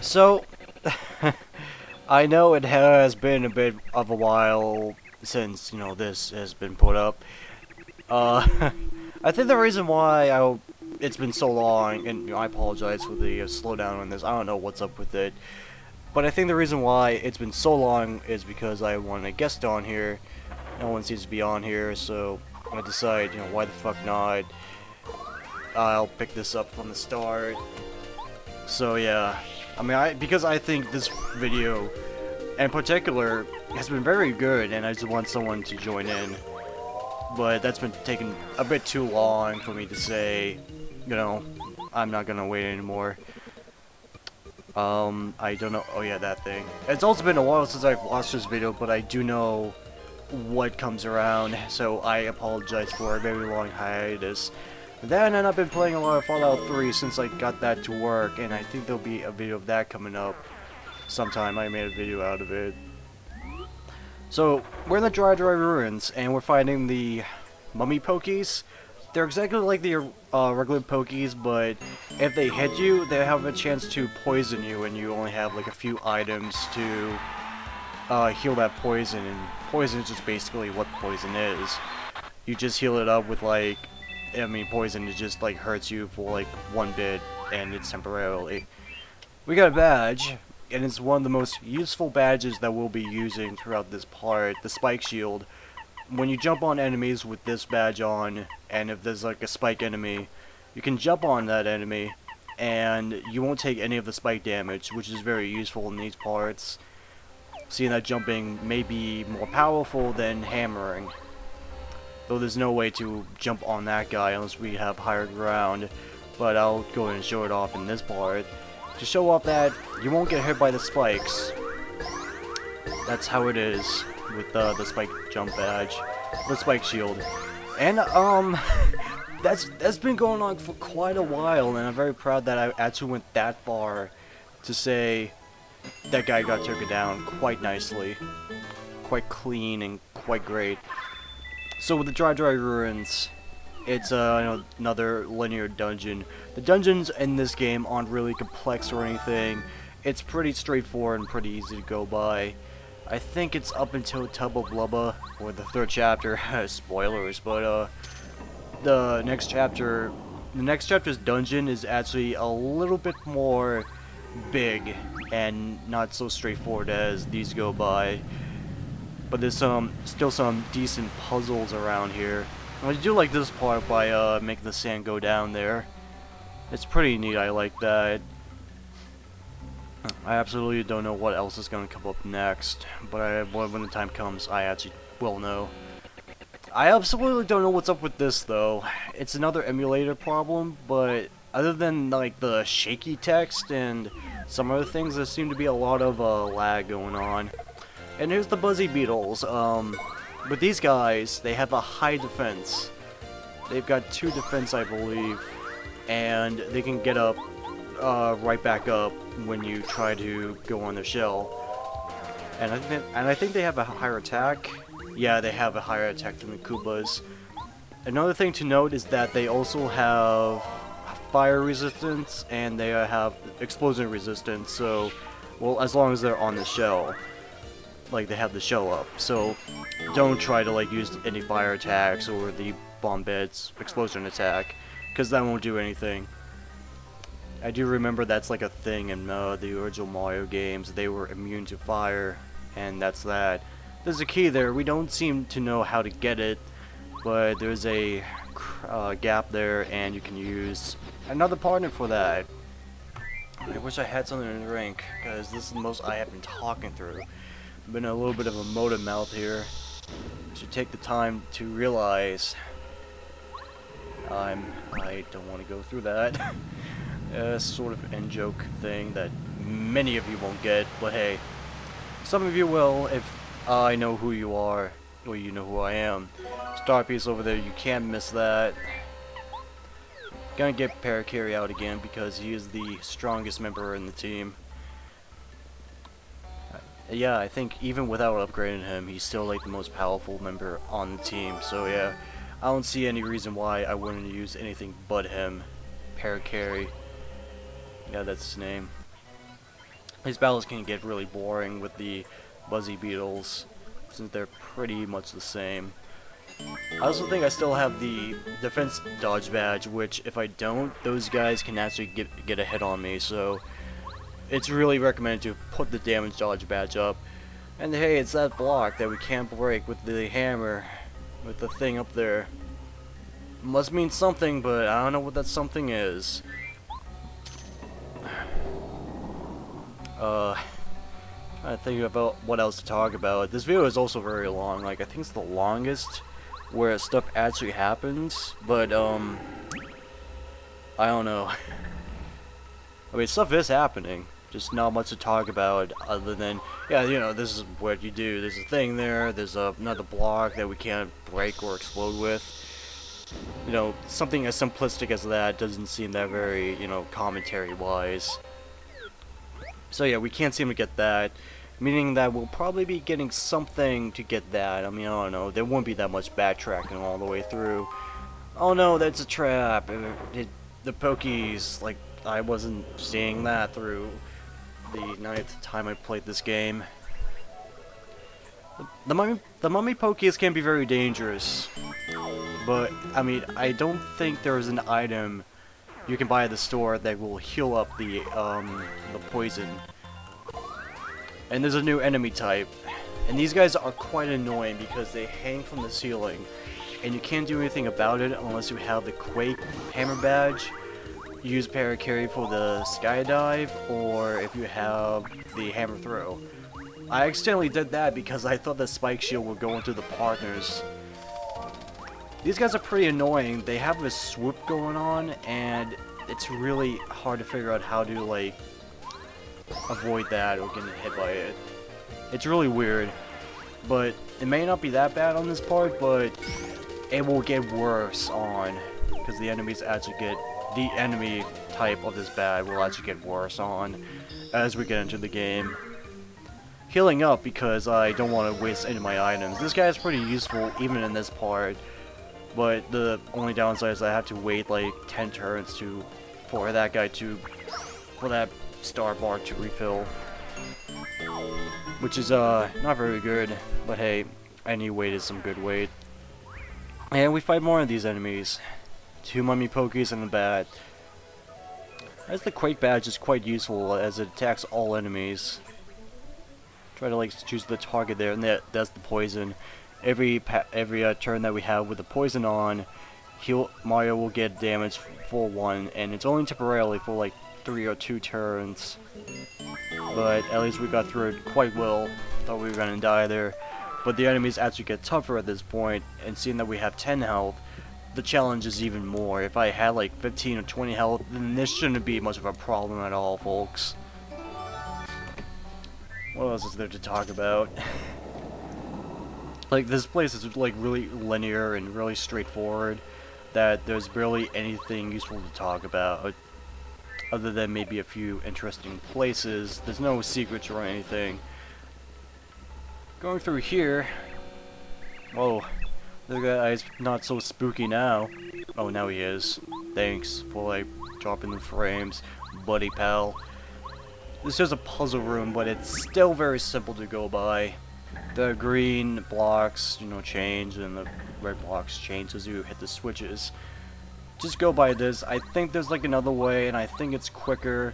So, I know it has been a bit of a while since, this has been put up. Uh, I think the reason why it's been so long, and I apologize for the slowdown on this, I don't know what's up with it, but I think the reason why it's been so long is because I want a guest on here. No one seems to be on here, so I decide, why the fuck not? I'll pick this up from the start. So yeah, I mean, because I think this video, in particular, has been very good, and I just want someone to join in. But that's been taking a bit too long for me to say, I'm not gonna wait anymore. I don't know. Oh yeah, that thing. It's also been a while since I've watched this video, but I do know what comes around, so I apologize for a very long hiatus. Then I've been playing a lot of Fallout 3 since I got that to work, and I think there'll be a video of that coming up sometime. I made a video out of it. So, we're in the Dry Ruins, and we're finding the mummy pokies. They're exactly like the regular pokies, but if they hit you, they have a chance to poison you, and you only have like a few items to heal that poison, and poison is just basically what poison is. You just heal it up with poison it just like hurts you for like one bit, and it's temporarily. We got a badge, and it's one of the most useful badges that we'll be using throughout this part, the spike shield. When you jump on enemies with this badge on, and if there's like a spike enemy, you can jump on that enemy, and you won't take any of the spike damage, which is very useful in these parts. Seeing that jumping may be more powerful than hammering. Though there's no way to jump on that guy unless we have higher ground. But I'll go ahead and show it off in this part. To show off that you won't get hit by the spikes. That's how it is with the spike jump badge. The spike shield. And that's been going on for quite a while, and I'm very proud that I actually went that far to say that guy got taken down quite nicely. Quite clean and quite great. So with the Dry Ruins, it's another linear dungeon. The dungeons in this game aren't really complex or anything. It's pretty straightforward and pretty easy to go by. I think it's up until Tubba Blubba, or the third chapter. Spoilers, but the next chapter's dungeon is actually a little bit more big and not so straightforward as these go by. But there's still some decent puzzles around here. I do like this part by making the sand go down there. It's pretty neat, I like that. I absolutely don't know what else is going to come up next, but when the time comes, I actually will know. I absolutely don't know what's up with this though. It's another emulator problem, but other than like the shaky text and some other things, there seem to be a lot of lag going on. And here's the Buzzy Beetles. With these guys, they have a high defense. They've got 2 defense, I believe, and they can get up, right back up when you try to go on their shell. And I think they have a higher attack. Yeah, they have a higher attack than the Koopas. Another thing to note is that they also have fire resistance and they have explosion resistance. So, well, as long as they're on the shell. Like they have the shell up, so don't try to like use any fire attacks or the bomb bed's explosion attack, because that won't do anything. I do remember that's like a thing in the original Mario games. They were immune to fire, and that's that. There's a key there. We don't seem to know how to get it, but there's a gap there, and you can use another partner for that. I wish I had something to drink, because this is the most I have been talking through. Been a little bit of a motor mouth here. I should take the time to realize I don't want to go through that. Sort of in-joke thing that many of you won't get, but hey, some of you will if I know who you are, or you know who I am. Star piece over there, you can't miss that. Gonna get Parakarry out again because he is the strongest member in the team. Yeah, I think even without upgrading him, he's still like the most powerful member on the team. So yeah, I don't see any reason why I wouldn't use anything but him. Parakarry. Yeah, that's his name. These battles can get really boring with the Buzzy Beetles, since they're pretty much the same. I also think I still have the defense dodge badge, which if I don't, those guys can actually get a hit on me, so it's really recommended to put the damage dodge badge up. And hey, it's that block that we can't break with the hammer, with the thing up there. Must mean something, but I don't know what that something is. I think about what else to talk about. This video is also very long. Like, I think it's the longest where stuff actually happens, but I don't know. I mean, stuff is happening, just not much to talk about other than, yeah, you know, this is what you do. There's a thing there, there's another block that we can't break or explode with. You know, something as simplistic as that doesn't seem that very, you know, commentary-wise. So yeah, we can't seem to get that, meaning that we'll probably be getting something to get that. I mean, I don't know, there won't be that much backtracking all the way through. Oh no, that's a trap. The Pokies, like, I wasn't seeing that through the 9th time I played this game. The mummy Pokies can be very dangerous, but, I mean, I don't think there is an item you can buy at the store that will heal up the poison. And there's a new enemy type, and these guys are quite annoying because they hang from the ceiling, and you can't do anything about it unless you have the Quake hammer badge, use Paracarry for the skydive, or if you have the hammer throw. I accidentally did that because I thought the spike shield would go into the partners. These guys are pretty annoying. They have this swoop going on, and it's really hard to figure out how to, like, avoid that or getting hit by it. It's really weird, but it may not be that bad on this part, but it will get worse on, because the enemies actually get, the enemy type of this bad will actually get worse on as we get into the game. Healing up because I don't want to waste any of my items. This guy is pretty useful even in this part, but the only downside is I have to wait like 10 turns for that guy for that star bar to refill, which is not very good, but hey, any wait is some good wait. And we fight more of these enemies. 2 mummy Pokies and a bat. As the Quake badge is quite useful as it attacks all enemies. Try to like choose the target there, and that's the poison. Every turn that we have with the poison on, Mario will get damage for 1, and it's only temporarily for like 3 or 2 turns. But at least we got through it quite well. Thought we were gonna die there, but the enemies actually get tougher at this point. And seeing that we have 10 health, the challenge is even more. If I had like 15 or 20 health, then this shouldn't be much of a problem at all, folks. What else is there to talk about? Like, this place is like really linear and really straightforward, that there's barely anything useful to talk about, other than maybe a few interesting places. There's no secrets or anything. Going through here, whoa, the guy's not so spooky now. Oh, now he is. Thanks for like dropping the frames, buddy pal. This is a puzzle room, but it's still very simple to go by. The green blocks, you know, change, and the red blocks change as you hit the switches. Just go by this. I think there's like another way, and I think it's quicker,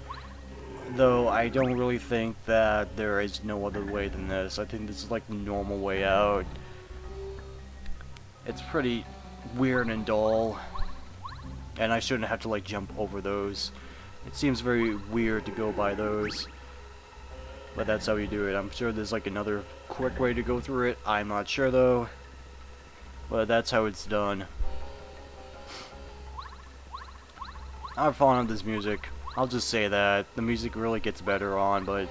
though I don't really think that there is no other way than this. I think this is like the normal way out. It's pretty weird and dull, and I shouldn't have to like jump over those. It seems very weird to go by those, but that's how you do it. I'm sure there's like another quick way to go through it. I'm not sure though, but that's how it's done. I'm fond of this music. I'll just say that. The music really gets better on, but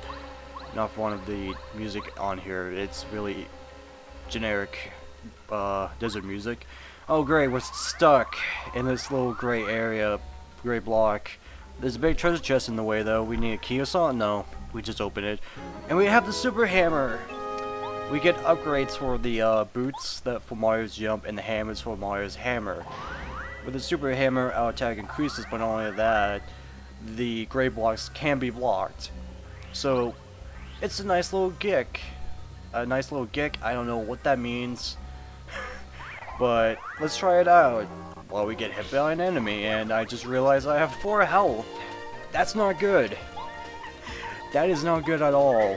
not fond of the music on here. It's really generic desert music. Oh great, we're stuck in this little gray area, gray block. There's a big treasure chest in the way though. We need a key or something? No, we just open it. And we have the super hammer! We get upgrades for the boots for Mario's jump, and the hammers for Mario's hammer. With the super hammer, our attack increases, but not only that, the gray blocks can be blocked. So, it's a nice little gig. A nice little gig, I don't know what that means. But, let's try it out. Well, we get hit by an enemy, and I just realized I have 4 health. That's not good. That is not good at all.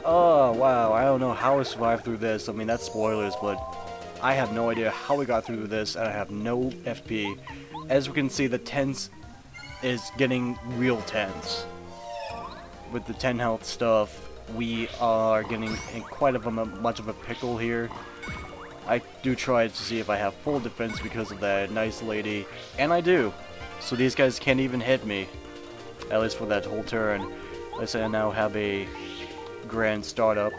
Oh, wow, I don't know how I survived through this. I mean, that's spoilers, but I have no idea how we got through this, and I have no FP. As we can see, the tense is getting real tense. With the 10 health stuff, we are getting in quite much of a pickle here. I do try to see if I have full defense because of that nice lady, and I do. So these guys can't even hit me, at least for that whole turn. Let's say I now have a grand startup,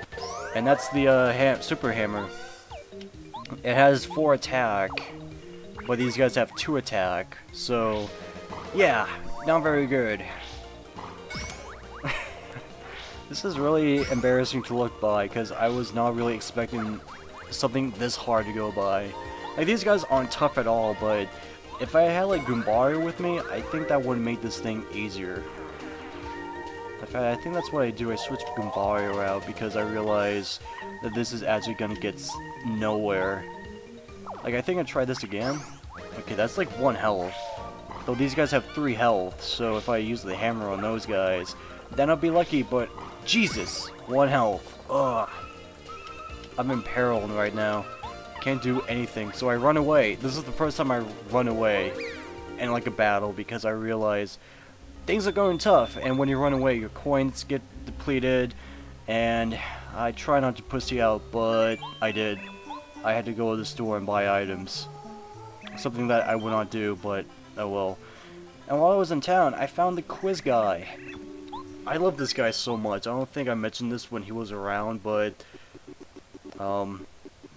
and that's the super hammer. It has 4 attack, but these guys have 2 attack, so yeah, not very good. This is really embarrassing to look by, because I was not really expecting something this hard to go by. Like, these guys aren't tough at all, but if I had like Goombario with me, I think that would make this thing easier. In fact, I think that's what I do. I switch Goombario out because I realize that this is actually gonna get nowhere. Like, I think I try this again. Okay, that's like 1 health. Though these guys have 3 health, so if I use the hammer on those guys, then I'll be lucky, but Jesus! 1 health. Ugh. I'm in peril right now. Can't do anything, so I run away. This is the first time I run away in like a battle because I realize things are going tough, and when you run away, your coins get depleted, and I try not to pussy out, but I did. I had to go to the store and buy items. Something that I would not do, but oh well. And while I was in town, I found the quiz guy. I love this guy so much. I don't think I mentioned this when he was around, but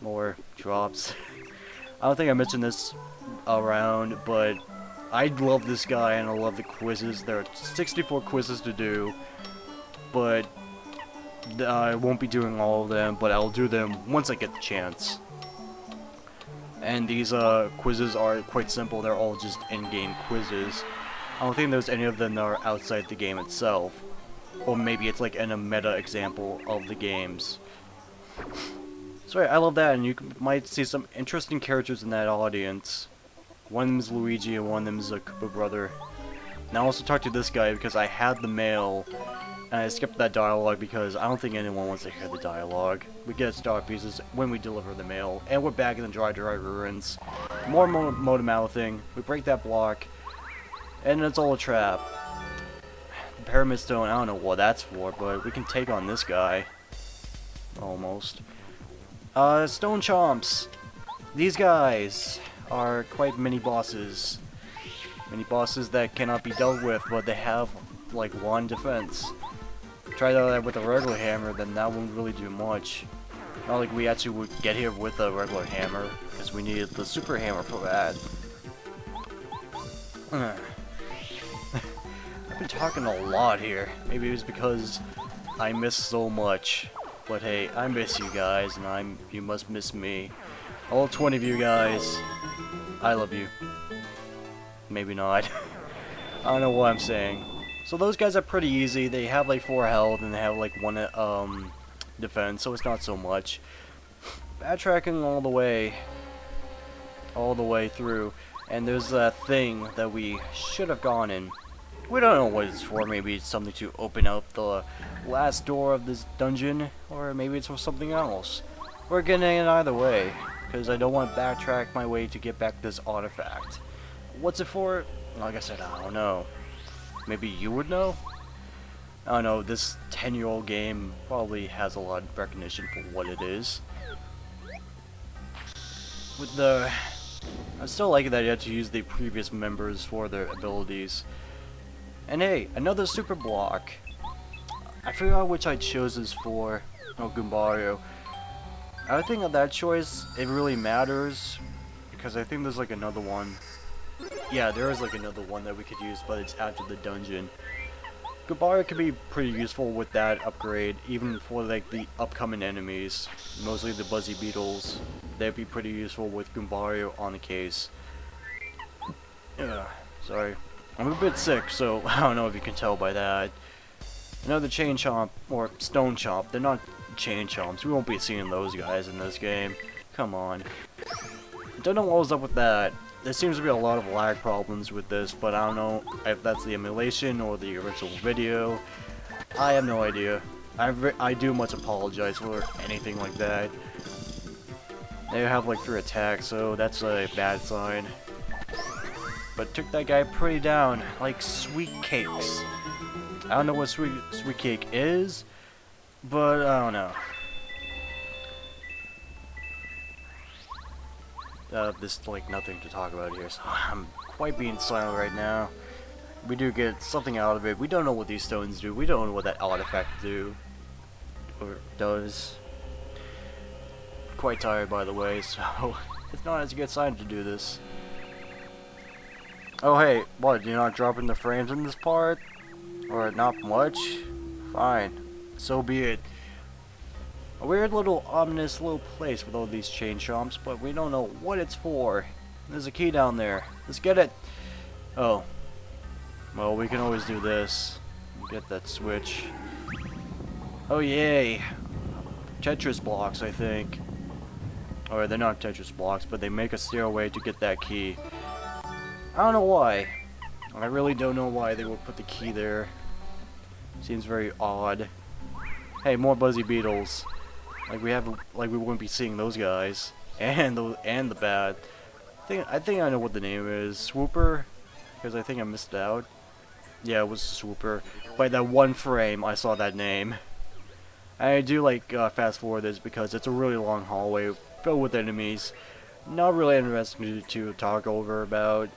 more drops. I don't think I mentioned this around, but I love this guy and I love the quizzes. There are 64 quizzes to do, but I won't be doing all of them, but I'll do them once I get the chance. And these quizzes are quite simple. They're all just in-game quizzes. I don't think there's any of them that are outside the game itself. Or maybe it's like in a meta example of the games. So yeah, I love that, and you might see some interesting characters in that audience. One of them is Luigi, and one of them is a Koopa brother. And I also talked to this guy because I had the mail, and I skipped that dialogue because I don't think anyone wants to hear the dialogue. We get star pieces when we deliver the mail, and we're back in the Dry Ruins. More mouthing. We break that block, and it's all a trap. The Pyramid Stone, I don't know what that's for, but we can take on this guy. Almost. Stone Chomps. These guys are quite mini bosses. Mini bosses that cannot be dealt with, but they have like 1 defense. Try that with a regular hammer, then that won't really do much. Not like we actually would get here with a regular hammer, because we needed the super hammer for that. I've been talking a lot here. Maybe it was because I miss so much. But hey, I miss you guys, and you must miss me. All 20 of you guys, I love you. Maybe not. I don't know what I'm saying. So those guys are pretty easy. They have like 4 health, and they have like 1 defense, so it's not so much. Backtracking all the way through, and there's a thing that we should have gone in. We don't know what it's for. Maybe it's something to open up the last door of this dungeon, or maybe it's for something else. We're getting it either way, because I don't want to backtrack my way to get back this artifact. What's it for? Like I said, I don't know. Maybe you would know? I don't know, this 10-year-old game probably has a lot of recognition for what it is. I still like that you have to use the previous members for their abilities. And hey, another super block. I forgot which I chose this for. Oh, Goombario. I don't think of that choice, it really matters, because I think there's like another one. Yeah, there is like another one that we could use, but it's after the dungeon. Goombario could be pretty useful with that upgrade, even for like the upcoming enemies, mostly the Buzzy Beetles. They'd be pretty useful with Goombario on the case. Sorry. I'm a bit sick, so I don't know if you can tell by that. Another chain chomp, or stone chomp. They're not chain chomps. We won't be seeing those guys in this game. Come on. Don't know what was up with that. There seems to be a lot of lag problems with this, but I don't know if that's the emulation or the original video. I have no idea. I do much apologize for anything like that. They have like 3 attacks, so that's a bad sign. But took that guy pretty down, like sweet cakes. I don't know what sweet cake is, but I don't know. There's like nothing to talk about here, so I'm quite being silent right now. We do get something out of it. We don't know what these stones do. We don't know what that artifact do or does. Quite tired, by the way, so it's not as a good sign to do this. Oh hey, what? You're not dropping the frames in this part? Or not much? Fine. So be it. A weird little ominous little place with all these chain chomps, but we don't know what it's for. There's a key down there. Let's get it. Oh. Well, we can always do this. Get that switch. Oh yay. Tetris blocks, I think. Or they're not Tetris blocks, but they make a stairway to get that key. I don't know why. I really don't know why they would put the key there. Seems very odd. Hey, more Buzzy Beetles. Like we wouldn't be seeing those guys and the bat. I think I know what the name is. Swooper, because I think I missed out. Yeah, it was Swooper. By that one frame, I saw that name. I do like fast forward this because it's a really long hallway filled with enemies. Not really interesting to talk over about.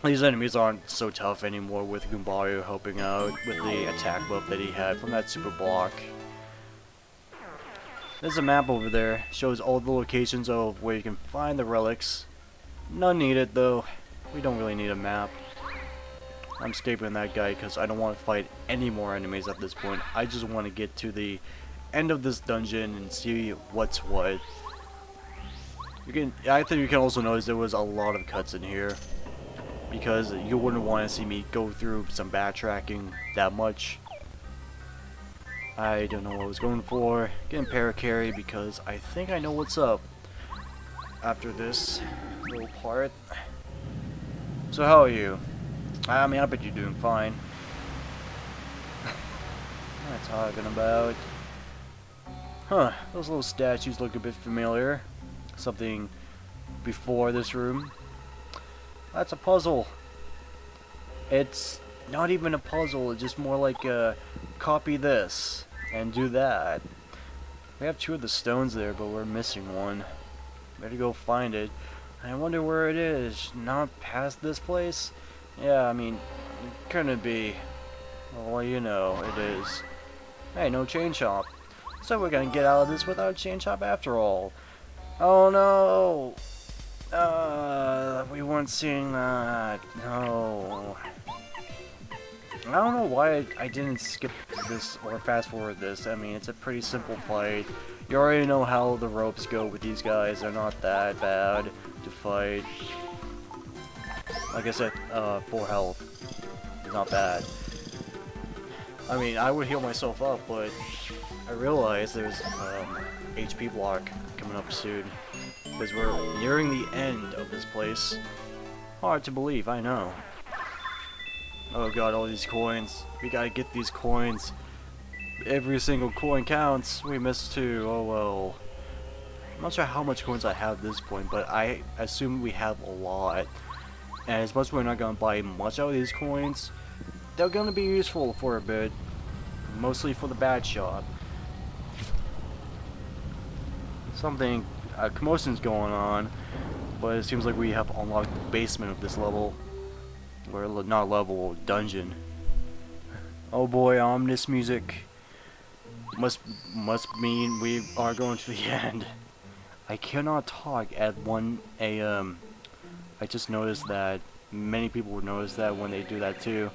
These enemies aren't so tough anymore with Goombario helping out with the attack buff that he had from that super block. There's a map over there. Shows all the locations of where you can find the relics. None needed though. We don't really need a map. I'm escaping that guy because I don't want to fight any more enemies at this point. I just want to get to the end of this dungeon and see what's what. I think you can also notice there was a lot of cuts in here, because you wouldn't want to see me go through some backtracking that much. I don't know what I was going for. Getting para-carry because I think I know what's up after this little part. So how are you? I mean, I bet you're doing fine. What am I talking about? Huh, those little statues look a bit familiar. Something before this room. That's a puzzle. It's not even a puzzle, it's just more like a copy this and do that. We have 2 of the stones there, but we're missing one. Better go find it. I wonder where it is. Not past this place? Yeah, I mean, it couldn't be. Well, you know, it is. Hey, no chain chomp. So we're gonna get out of this without a chain chomp after all. Oh no! We weren't seeing that. No. I don't know why I didn't skip this or fast forward this. I mean, it's a pretty simple fight. You already know how the ropes go with these guys. They're not that bad to fight. Like I said, 4 health. It's not bad. I mean, I would heal myself up, but I realized there's HP block coming up soon. Because we're nearing the end of this place. Hard to believe, I know. Oh god, all these coins. We gotta get these coins. Every single coin counts. We missed 2. Oh well. I'm not sure how much coins I have at this point, but I assume we have a lot. And as much as we're not gonna buy much out of these coins, they're gonna be useful for a bit. Mostly for the bad shot. Something, commotion's going on, but it seems like we have unlocked the basement of this level. Or not level, dungeon. Oh boy, ominous music. Must mean we are going to the end. I cannot talk at 1 AM. I just noticed that many people would notice that when they do that too.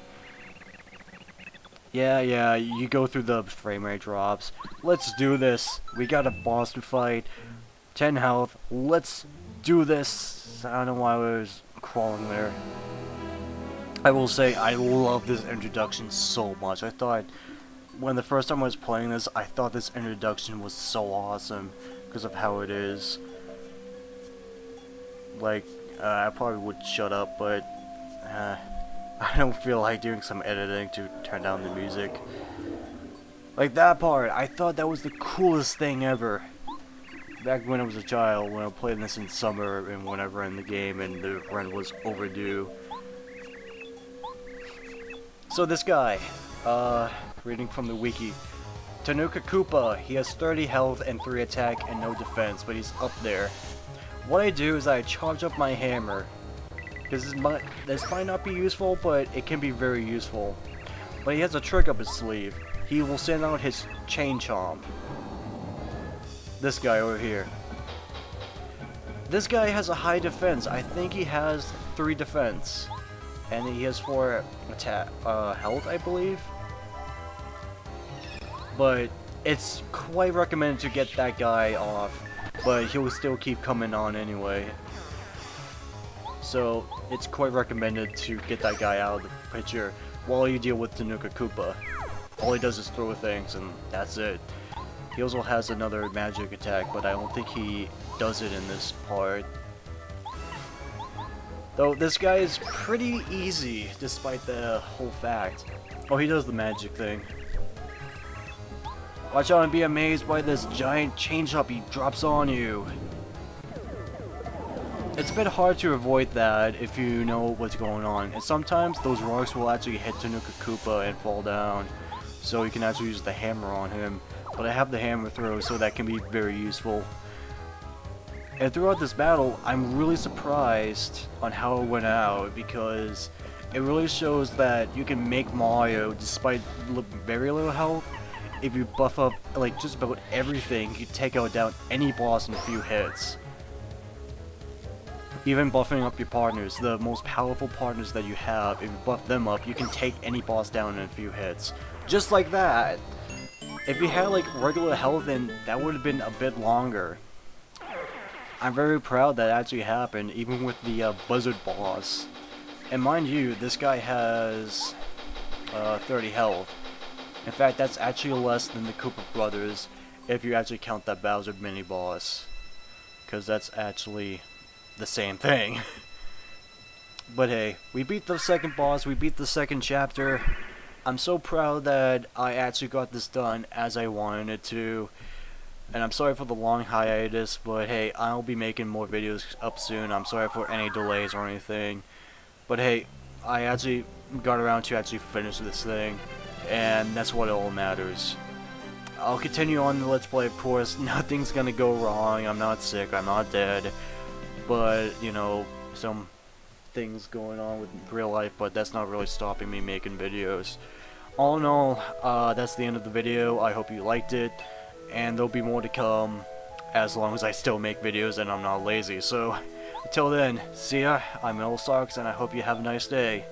Yeah, you go through the frame rate drops. Let's do this. We got a boss to fight. 10 health. Let's do this. I don't know why I was crawling there. I will say I love this introduction so much. I thought when the first time I was playing this, I thought this introduction was so awesome because of how it is. Like, I probably would shut up, but I don't feel like doing some editing to turn down the music. Like that part, I thought that was the coolest thing ever. Back when I was a child, when I played this in summer and whenever in the game and the rent was overdue. So this guy, reading from the wiki. Tanuka Koopa, he has 30 health and 3 attack and no defense, but he's up there. What I do is I charge up my hammer. This might not be useful, but it can be very useful. But he has a trick up his sleeve. He will send out his chain chomp. This guy over here. This guy has a high defense. I think he has 3 defense. And he has 4 attack, health, I believe. But it's quite recommended to get that guy off. But he will still keep coming on anyway. So it's quite recommended to get that guy out of the picture while you deal with Tanuka Koopa. All he does is throw things and that's it. He also has another magic attack, but I don't think he does it in this part. Though this guy is pretty easy despite the whole fact. Oh, he does the magic thing. Watch out and be amazed by this giant change up he drops on you. It's a bit hard to avoid that if you know what's going on, and sometimes those rocks will actually hit Tanuka Koopa and fall down, so you can actually use the hammer on him. But I have the hammer throw, so that can be very useful. And throughout this battle, I'm really surprised on how it went out, because it really shows that you can make Mario, despite very little health, if you buff up like just about everything, you take out down any boss in a few hits. Even buffing up your partners, the most powerful partners that you have, if you buff them up, you can take any boss down in a few hits. Just like that! If you had like regular health, then that would have been a bit longer. I'm very proud that actually happened, even with the Buzzard boss. And mind you, this guy has 30 health. In fact, that's actually less than the Koopa brothers, if you actually count that Bowser mini-boss. Because that's actually the same thing. But hey, we beat the second boss, we beat the second chapter. I'm so proud that I actually got this done as I wanted it to. And I'm sorry for the long hiatus, but hey, I'll be making more videos up soon. I'm sorry for any delays or anything. But hey, I actually got around to actually finish this thing. And that's what all matters. I'll continue on the Let's Play, of course. Nothing's gonna go wrong. I'm not sick, I'm not dead. But, you know, some things going on with real life, but that's not really stopping me making videos. All in all, that's the end of the video. I hope you liked it, and there'll be more to come as long as I still make videos and I'm not lazy. So, until then, see ya. I'm Metal Socks, and I hope you have a nice day.